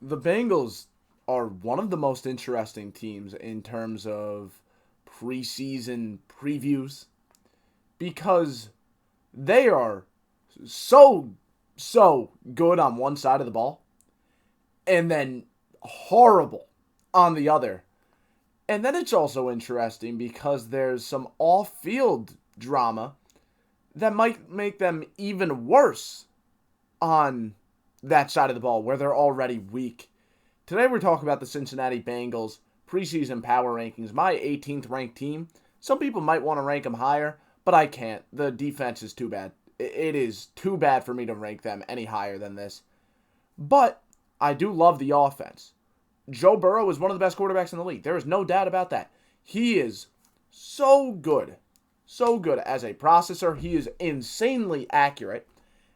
The Bengals are one of the most interesting teams in terms of preseason previews because they are so, so good on one side of the ball and then horrible on the other. And then it's also interesting because there's some off field drama that might make them even worse on that side of the ball where they're already weak. Today we're talking about the Cincinnati Bengals preseason power rankings, my 18th ranked team. Some people might want to rank them higher, but I can't. The defense is too bad. It is too bad for me to rank them any higher than this. But I do love the offense. Joe Burrow is one of the best quarterbacks in the league. There is no doubt about that. He is so good. So good as a processor. He is insanely accurate.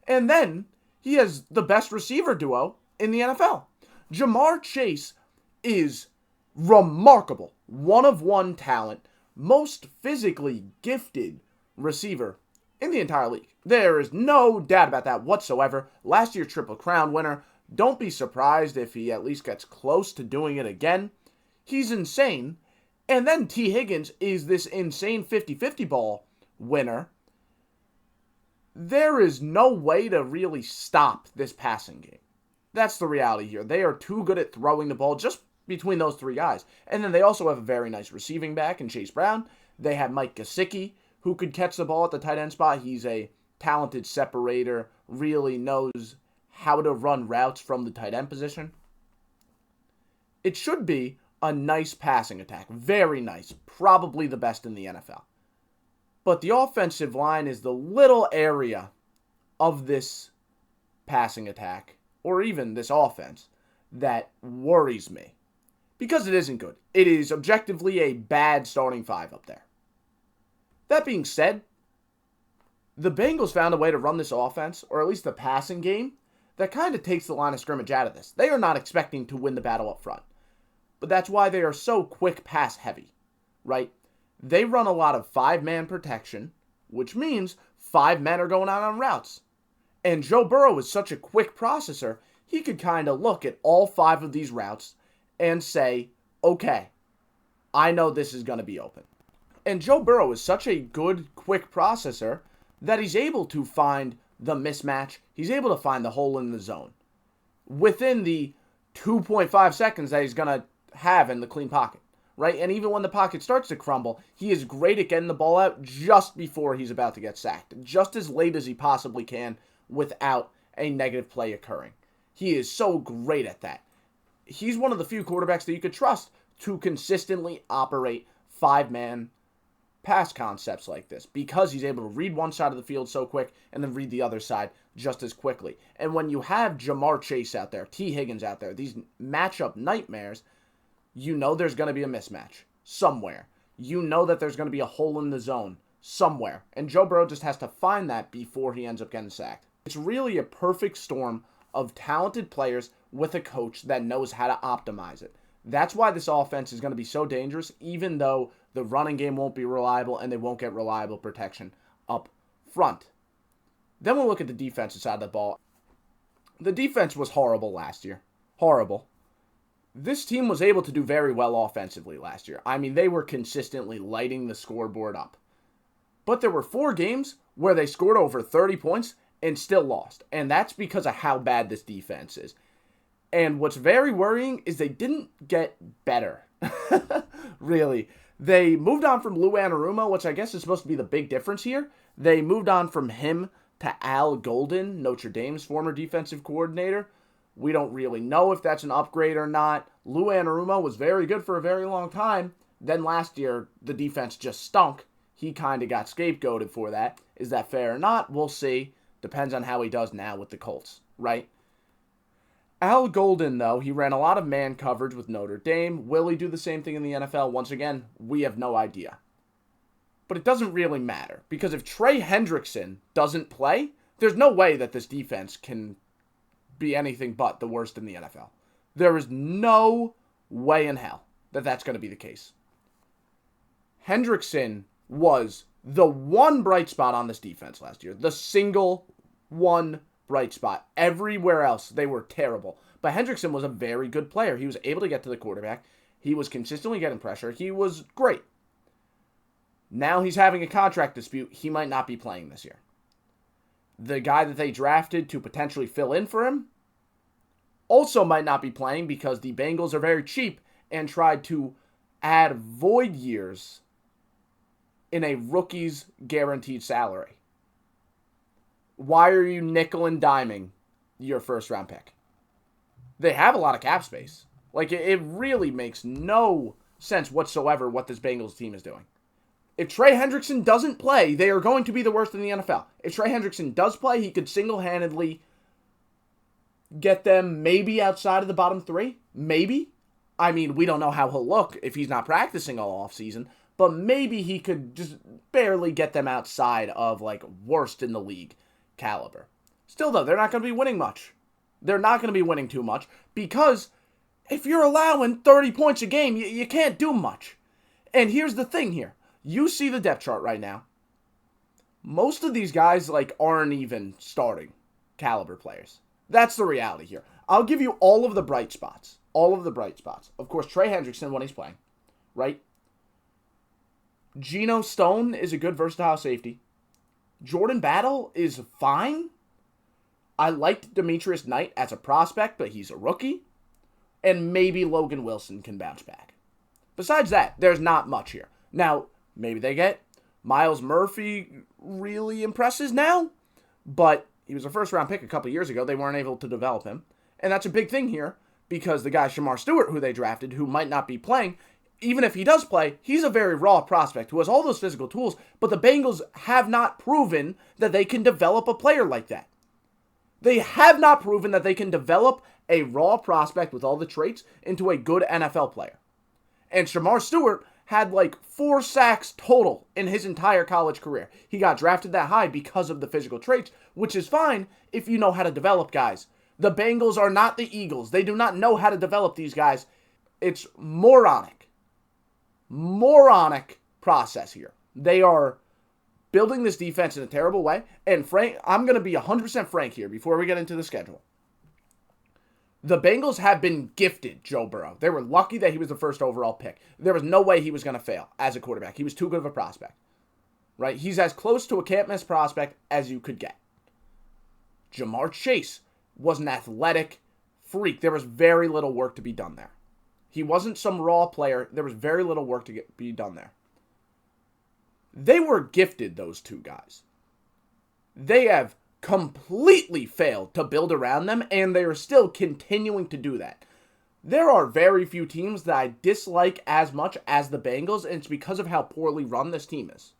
And then he has the best receiver duo in the NFL. Jamar Chase is remarkable. One of one talent. Most physically gifted receiver in the entire league. There is no doubt about that whatsoever. Last year, Triple Crown winner. Don't be surprised if he at least gets close to doing it again. He's insane. And then T. Higgins is this insane 50-50 ball winner. There is no way to really stop this passing game. That's the reality here. They are too good at throwing the ball just between those three guys. And then they also have a very nice receiving back in Chase Brown. They have Mike Gesicki, who could catch the ball at the tight end spot. He's a talented separator, really knows how to run routes from the tight end position. It should be a nice passing attack. Very nice. Probably the best in the NFL. But the offensive line is the little area of this passing attack, or even this offense, that worries me. Because it isn't good. It is objectively a bad starting five up there. That being said, the Bengals found a way to run this offense, or at least the passing game, that kind of takes the line of scrimmage out of this. They are not expecting to win the battle up front. But that's why they are so quick pass heavy, right? They run a lot of five-man protection, which means five men are going out on routes. And Joe Burrow is such a quick processor, he could kind of look at all five of these routes and say, okay, I know this is going to be open. And Joe Burrow is such a good, quick processor that he's able to find the mismatch. He's able to find the hole in the zone within the 2.5 seconds that he's going to have in the clean pocket, right? And even when the pocket starts to crumble, he is great at getting the ball out just before he's about to get sacked, just as late as he possibly can without a negative play occurring. He is so great at that. He's one of the few quarterbacks that you could trust to consistently operate five-man pass concepts like this because he's able to read one side of the field so quick and then read the other side just as quickly. And when you have Jamar Chase out there, T. Higgins out there, these matchup nightmares, you know there's going to be a mismatch somewhere. You know that there's going to be a hole in the zone somewhere. And Joe Burrow just has to find that before he ends up getting sacked. It's really a perfect storm of talented players with a coach that knows how to optimize it. That's why this offense is going to be so dangerous, even though the running game won't be reliable and they won't get reliable protection up front. Then we'll look at the defensive side of the ball. The defense was horrible last year. Horrible. This team was able to do very well offensively last year. I mean, they were consistently lighting the scoreboard up. But there were 4 games where they scored over 30 points and still lost. And that's because of how bad this defense is. And what's very worrying is they didn't get better. Really. They moved on from Lou Anarumo, which I guess is supposed to be the big difference here. They moved on from him to Al Golden, Notre Dame's former defensive coordinator. We don't really know if that's an upgrade or not. Lou Anarumo was very good for a very long time. Then last year, the defense just stunk. He kind of got scapegoated for that. Is that fair or not? We'll see. Depends on how he does now with the Colts, right? Al Golden, though, he ran a lot of man coverage with Notre Dame. Will he do the same thing in the NFL? Once again, we have no idea. But it doesn't really matter, because if Trey Hendrickson doesn't play, there's no way that this defense can be anything but the worst in the NFL. There is no way in hell that that's going to be the case. Hendrickson was the one bright spot on this defense last year. The single one bright spot. Everywhere else, they were terrible. But Hendrickson was a very good player. He was able to get to the quarterback. He was consistently getting pressure. He was great. Now he's having a contract dispute. He might not be playing this year. The guy that they drafted to potentially fill in for him also might not be playing because the Bengals are very cheap and tried to add void years in a rookie's guaranteed salary. Why are you nickel and diming your first round pick? They have a lot of cap space. Like, it really makes no sense whatsoever what this Bengals team is doing. If Trey Hendrickson doesn't play, they are going to be the worst in the NFL. If Trey Hendrickson does play, he could single-handedly get them maybe outside of the bottom 3. Maybe. I mean, we don't know how he'll look if he's not practicing all offseason, but maybe he could just barely get them outside of, like, worst in the league caliber. Still, though, they're not going to be winning much. They're not going to be winning too much because if you're allowing 30 points a game, you can't do much. And here's the thing here. You see the depth chart right now. Most of these guys, like, aren't even starting caliber players. That's the reality here. I'll give you all of the bright spots. All of the bright spots. Of course, Trey Hendrickson when he's playing, right? Geno Stone is a good versatile safety. Jordan Battle is fine. I liked Demetrius Knight as a prospect, but he's a rookie. And maybe Logan Wilson can bounce back. Besides that, there's not much here. Now, maybe they get Miles Murphy really impresses now, but he was a first-round pick a couple years ago. They weren't able to develop him. And that's a big thing here because the guy Shamar Stewart, who they drafted, who might not be playing, even if he does play, he's a very raw prospect who has all those physical tools, but the Bengals have not proven that they can develop a player like that. They have not proven that they can develop a raw prospect with all the traits into a good NFL player. And Shamar Stewart had like 4 sacks total in his entire college career. He got drafted that high because of the physical traits, which is fine if you know how to develop guys. The Bengals are not the Eagles. They do not know how to develop these guys. It's moronic. Moronic process here. They are building this defense in a terrible way. And Frank, I'm going to be 100% frank here before we get into the schedule. The Bengals have been gifted Joe Burrow. They were lucky that he was the first overall pick. There was no way he was going to fail as a quarterback. He was too good of a prospect. Right? He's as close to a can't-miss prospect as you could get. Jamar Chase was an athletic freak. There was very little work to be done there. He wasn't some raw player. There was very little work to be done there. They were gifted, those two guys. They have completely failed to build around them, and they are still continuing to do that. There are very few teams that I dislike as much as the Bengals, and it's because of how poorly run this team is.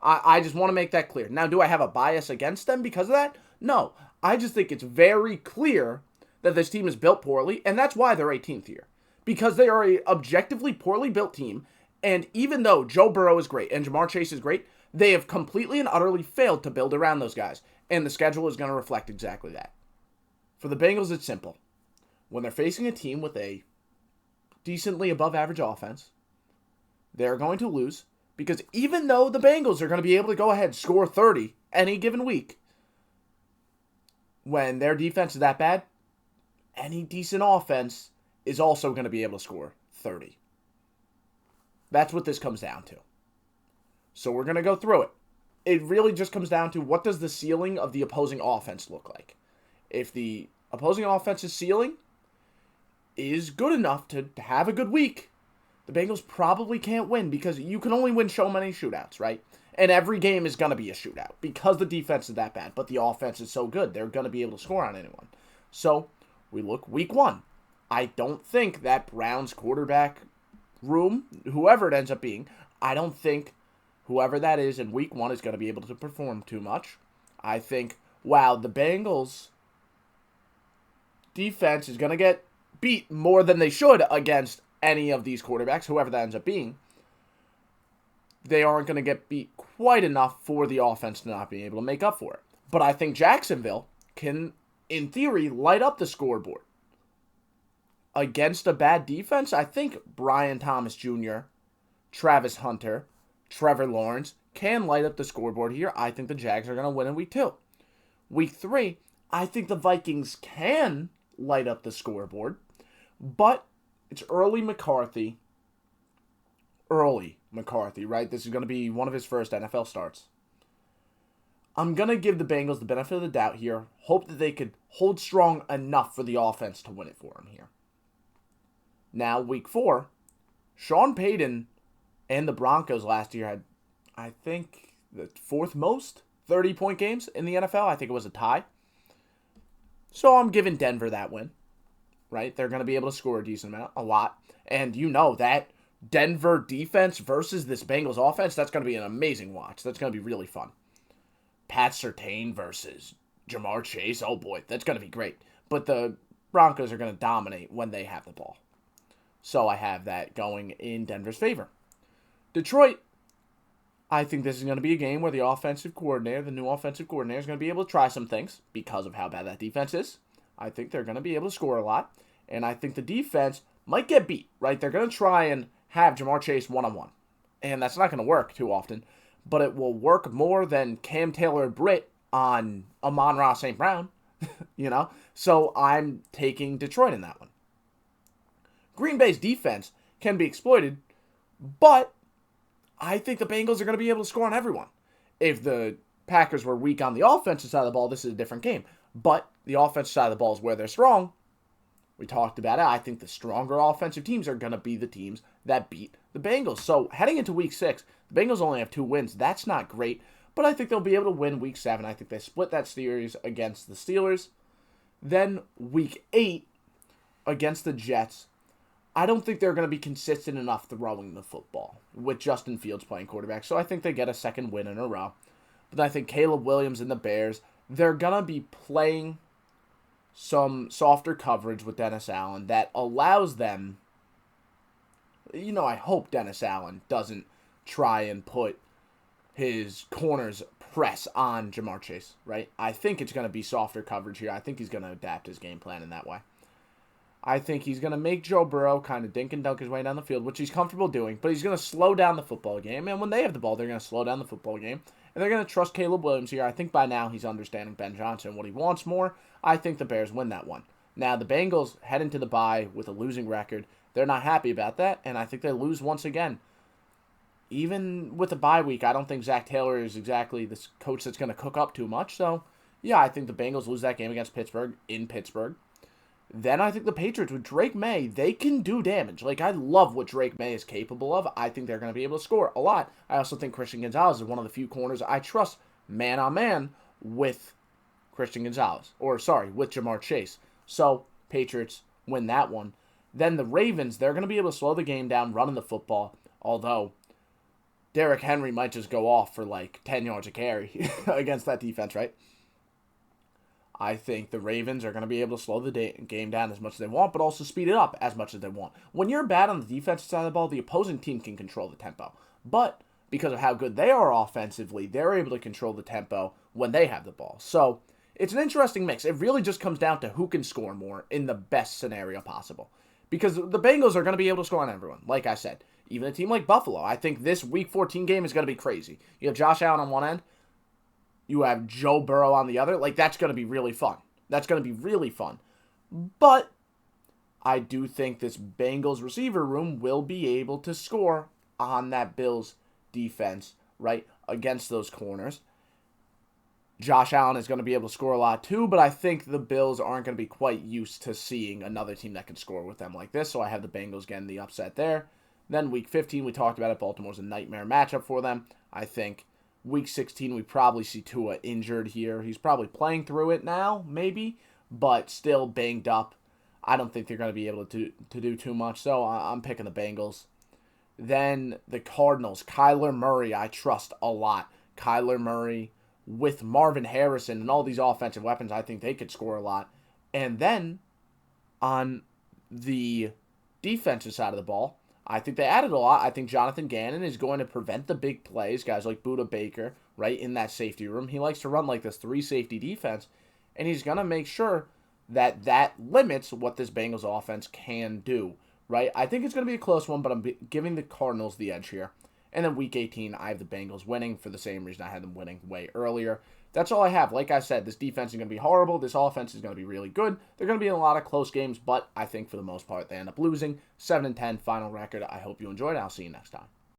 I just want to make that clear. Now, do I have a bias against them because of that? No. I just think it's very clear that this team is built poorly, and that's why they're 18th here. Because they are a objectively poorly built team, and even though Joe Burrow is great and Jamar Chase is great, they have completely and utterly failed to build around those guys. And the schedule is going to reflect exactly that. For the Bengals, it's simple. When they're facing a team with a decently above average offense, they're going to lose because even though the Bengals are going to be able to go ahead and score 30 any given week, when their defense is that bad, any decent offense is also going to be able to score 30. That's what this comes down to. So we're going to go through it. It really just comes down to what does the ceiling of the opposing offense look like. If the opposing offense's ceiling is good enough to have a good week, the Bengals probably can't win because you can only win so many shootouts, right? And every game is going to be a shootout because the defense is that bad, but the offense is so good, they're going to be able to score on anyone. So we look week 1. I don't think that Browns quarterback room, whoever it ends up being, I don't think whoever that is in week 1 is going to be able to perform too much. I think, wow, the Bengals defense is going to get beat more than they should against any of these quarterbacks, whoever that ends up being. They aren't going to get beat quite enough for the offense to not be able to make up for it. But I think Jacksonville can, in theory, light up the scoreboard. Against a bad defense, I think Brian Thomas Jr., Travis Hunter, Trevor Lawrence can light up the scoreboard here. I think the Jags are going to win in week 2. Week 3, I think the Vikings can light up the scoreboard. But it's early McCarthy. Early McCarthy, right? This is going to be one of his first NFL starts. I'm going to give the Bengals the benefit of the doubt here. Hope that they could hold strong enough for the offense to win it for him here. Now, week 4, Sean Payton and the Broncos last year had, I think, the 4th most 30-point games in the NFL. I think it was a tie. So I'm giving Denver that win, right? They're going to be able to score a decent amount, a lot. And you know that Denver defense versus this Bengals offense, that's going to be an amazing watch. That's going to be really fun. Pat Surtain versus Jamar Chase. Oh boy, that's going to be great. But the Broncos are going to dominate when they have the ball. So I have that going in Denver's favor. Detroit, I think this is going to be a game where the offensive coordinator, the new offensive coordinator, is going to be able to try some things because of how bad that defense is. I think they're going to be able to score a lot. And I think the defense might get beat, right? They're going to try and have Jamar Chase one-on-one. And that's not going to work too often. But it will work more than Cam Taylor-Britt on Amon-Ra St. Brown, you know? So I'm taking Detroit in that one. Green Bay's defense can be exploited, but I think the Bengals are going to be able to score on everyone. If the Packers were weak on the offensive side of the ball, this is a different game. But the offensive side of the ball is where they're strong. We talked about it. I think the stronger offensive teams are going to be the teams that beat the Bengals. So heading into week 6, the Bengals only have 2 wins. That's not great, but I think they'll be able to win week 7. I think they split that series against the Steelers. Then week 8 against the Jets. I don't think they're going to be consistent enough throwing the football with Justin Fields playing quarterback. So I think they get a second win in a row. But I think Caleb Williams and the Bears, they're going to be playing some softer coverage with Dennis Allen that allows them, I hope Dennis Allen doesn't try and put his corners press on Jamar Chase, right? I think it's going to be softer coverage here. I think he's going to adapt his game plan in that way. I think he's going to make Joe Burrow kind of dink and dunk his way down the field, which he's comfortable doing, but he's going to slow down the football game. And when they have the ball, they're going to slow down the football game. And they're going to trust Caleb Williams here. I think by now he's understanding Ben Johnson, what he wants more. I think the Bears win that one. Now, the Bengals head into the bye with a losing record. They're not happy about that, and I think they lose once again. Even with the bye week, I don't think Zach Taylor is exactly this coach that's going to cook up too much. So, yeah, I think the Bengals lose that game against Pittsburgh in Pittsburgh. Then I think the Patriots with Drake May, they can do damage. Like, I love what Drake May is capable of. I think they're going to be able to score a lot. I also think Christian Gonzalez is one of the few corners I trust man-on-man with Christian Gonzalez. With Jamar Chase. So, Patriots win that one. Then the Ravens, they're going to be able to slow the game down, running the football. Although, Derrick Henry might just go off for like 10 yards a carry against that defense, right? I think the Ravens are going to be able to slow the game down as much as they want, but also speed it up as much as they want. When you're bad on the defensive side of the ball, the opposing team can control the tempo. But because of how good they are offensively, they're able to control the tempo when they have the ball. So it's an interesting mix. It really just comes down to who can score more in the best scenario possible. Because the Bengals are going to be able to score on everyone, like I said. Even a team like Buffalo. I think this Week 14 game is going to be crazy. You have Josh Allen on one end. You have Joe Burrow on the other. Like, that's going to be really fun. But I do think this Bengals receiver room will be able to score on that Bills defense, right, against those corners. Josh Allen is going to be able to score a lot too, but I think the Bills aren't going to be quite used to seeing another team that can score with them like this, so I have the Bengals getting the upset there. Then Week 15, we talked about it. Baltimore's a nightmare matchup for them. I think Week 16, we probably see Tua injured here. He's probably playing through it now, maybe, but still banged up. I don't think they're going to be able to do too much, so I'm picking the Bengals. Then the Cardinals, Kyler Murray, I trust a lot. Kyler Murray with Marvin Harrison and all these offensive weapons, I think they could score a lot. And then on the defensive side of the ball, I think they added a lot. I think Jonathan Gannon is going to prevent the big plays, guys like Budda Baker, right, in that safety room. He likes to run like this 3-safety defense, and he's going to make sure that that limits what this Bengals offense can do, right? I think it's going to be a close one, but I'm giving the Cardinals the edge here. And then Week 18, I have the Bengals winning for the same reason I had them winning way earlier. That's all I have. Like I said, this defense is going to be horrible. This offense is going to be really good. They're going to be in a lot of close games, but I think for the most part, they end up losing. 7-10 final record. I hope you enjoyed it. I'll see you next time.